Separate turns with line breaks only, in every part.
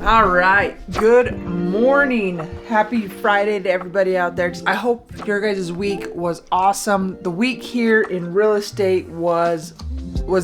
All right, good morning. Happy Friday to everybody out there. I hope your guys' week was awesome. The week here in real estate was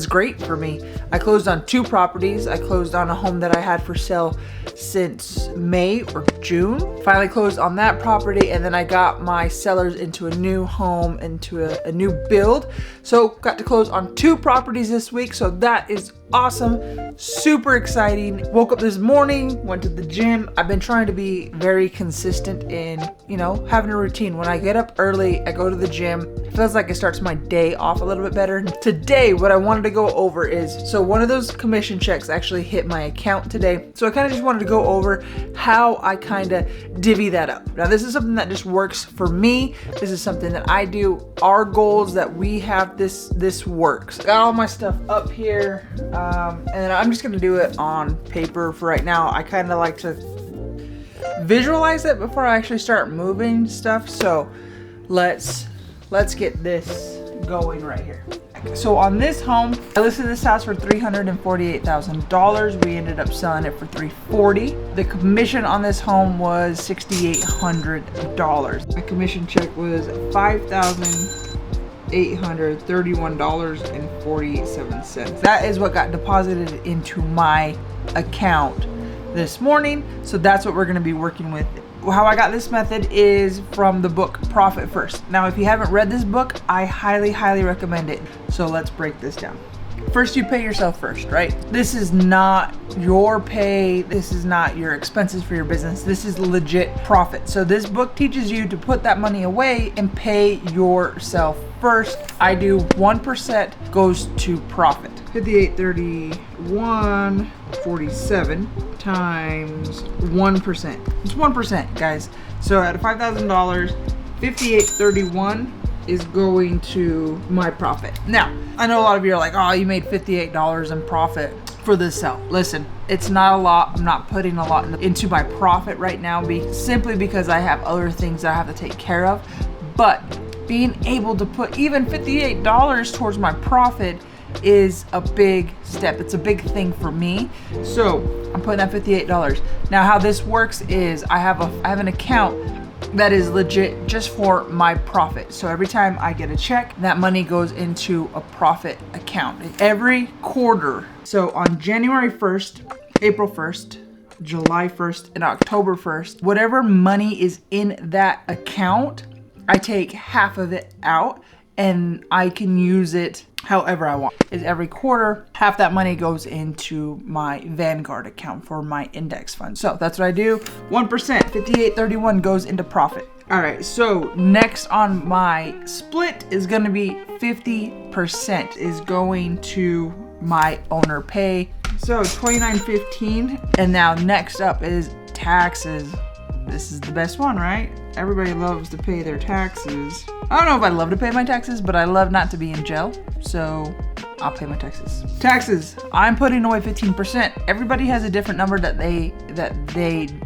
great for me. I closed on 2 properties. I closed on a home that I had for sale since May or June. Finally closed on that property, and then I got my sellers into a new home, into a new build. So got to close on 2 properties this week. So that is awesome, super exciting. Woke up this morning, went to the gym. I've been trying to be very consistent in, having a routine. When I get up early, I go to the gym. It feels like it starts my day off a little bit better. Today, what I wanted to go over is, so one of those commission checks actually hit my account today. So I kind of just wanted to go over how I kind of divvy that up. Now, this is something that just works for me. This is something that I do. Our goals that we have, this works. Got all my stuff up here. And I'm just gonna do it on paper for right now. I kind of like to visualize it before I actually start moving stuff. So let's get this going right here. So on this home, I listed this house for $348,000. We ended up selling it for $340,000. The commission on this home was $6,800. My commission check was $5,831.47. That is what got deposited into my account this morning. So that's what we're going to be working with. How I got this method is from the book Profit First. Now, if you haven't read this book, I highly recommend it. So let's break this down. First, you pay yourself first, right? This is not your pay. This is not your expenses for your business. This is legit profit. So this book teaches you to put that money away and pay yourself first. I do 1% goes to profit. 5831.47 times 1%. It's 1%, guys. So at $5,000, 5831 is going to my profit. Now, I know a lot of you are like, oh, you made $58 in profit for this sale. Listen, it's not a lot. I'm not putting a lot into my profit right now, simply because I have other things that I have to take care of. But being able to put even $58 towards my profit is a big step. It's a big thing for me. So I'm putting that $58. Now, how this works is I have an account that is legit just for my profit. So every time I get a check, that money goes into a profit account every quarter. So on January 1st, April 1st, July 1st, and October 1st, whatever money is in that account, I take half of it out and I can use it however I want. Is every quarter, half that money goes into my Vanguard account for my index fund. So that's what I do. 1%, 5831 goes into profit. All right, so next on my split is gonna be 50% is going to my owner pay. So 2915, and now next up is taxes. This is the best one, right? Everybody loves to pay their taxes. I don't know if I love to pay my taxes, but I love not to be in jail. So I'll pay my taxes. Taxes, I'm putting away 15%. Everybody has a different number that they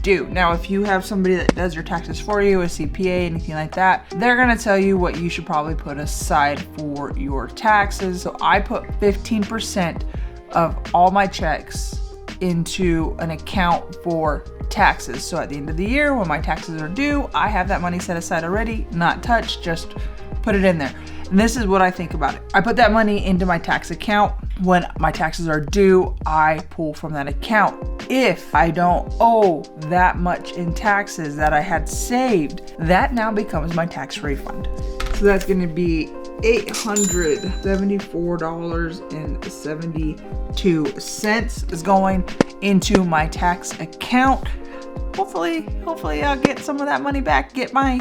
do. Now, if you have somebody that does your taxes for you, a CPA, anything like that, they're gonna tell you what you should probably put aside for your taxes. So I put 15% of all my checks into an account for taxes. So at the end of the year, when my taxes are due, I have that money set aside already, not touched, just put it in there. And this is what I think about it. I put that money into my tax account. When my taxes are due, I pull from that account. If I don't owe that much in taxes that I had saved, that now becomes my tax refund. So that's gonna be $874.72 is going into my tax account. Hopefully I'll get some of that money back, get my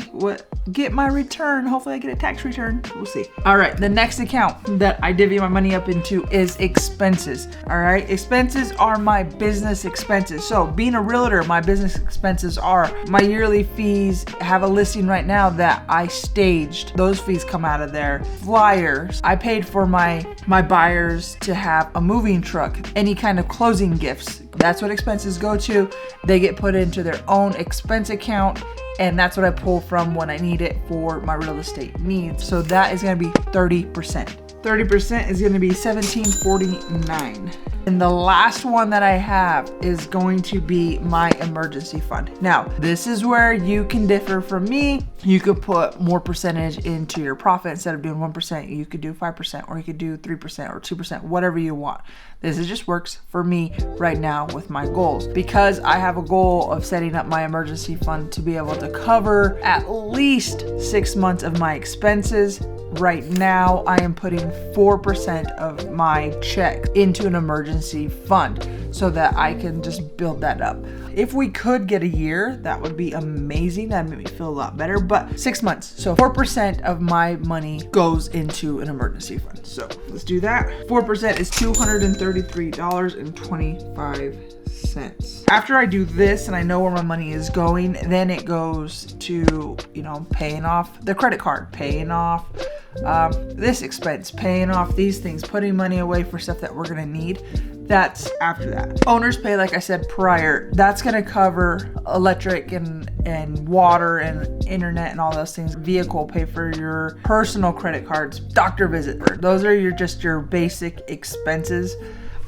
return. Hopefully I get a tax return. We'll see. All right, the next account that I divvy my money up into is expenses. All right, expenses are my business expenses. So being a realtor, my business expenses are my yearly fees. I have a listing right now that I staged. Those fees come out of there. Flyers. I paid for my buyers to have a moving truck, any kind of closing gifts. That's what expenses go to. They get put into their own expense account, and that's what I pull from when I need it for my real estate needs. So that is gonna be 30%. 30% is going to be $17.49. And the last one that I have is going to be my emergency fund. Now, this is where you can differ from me. You could put more percentage into your profit. Instead of doing 1%, you could do 5%, or you could do 3% or 2%, whatever you want. This is just works for me right now with my goals, because I have a goal of setting up my emergency fund to be able to cover at least 6 months of my expenses. Right now, I am putting 4% of my check into an emergency fund so that I can just build that up. If we could get a year, that would be amazing. That'd make me feel a lot better, but 6 months. So 4% of my money goes into an emergency fund. So let's do that. 4% is $233.25. After I do this and I know where my money is going, then it goes to, paying off the credit card, paying off this expense, paying off these things, putting money away for stuff that we're gonna need. That's after that. Owner's pay, like I said prior, that's gonna cover electric and water and internet and all those things. Vehicle, pay for your personal credit cards, doctor visit. Those are just your basic expenses.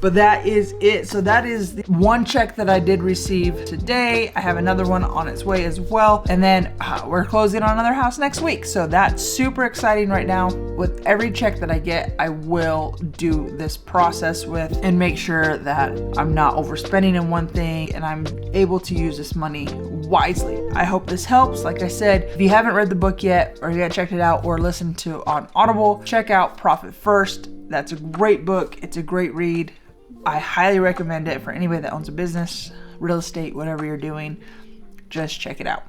But that is it. So that is the one check that I did receive today. I have another one on its way as well. And then we're closing on another house next week. So that's super exciting right now. With every check that I get, I will do this process with and make sure that I'm not overspending in one thing and I'm able to use this money wisely. I hope this helps. Like I said, if you haven't read the book yet, or you haven't checked it out or listened to on Audible, check out Profit First. That's a great book. It's a great read. I highly recommend it for anybody that owns a business, real estate, whatever you're doing. Just check it out.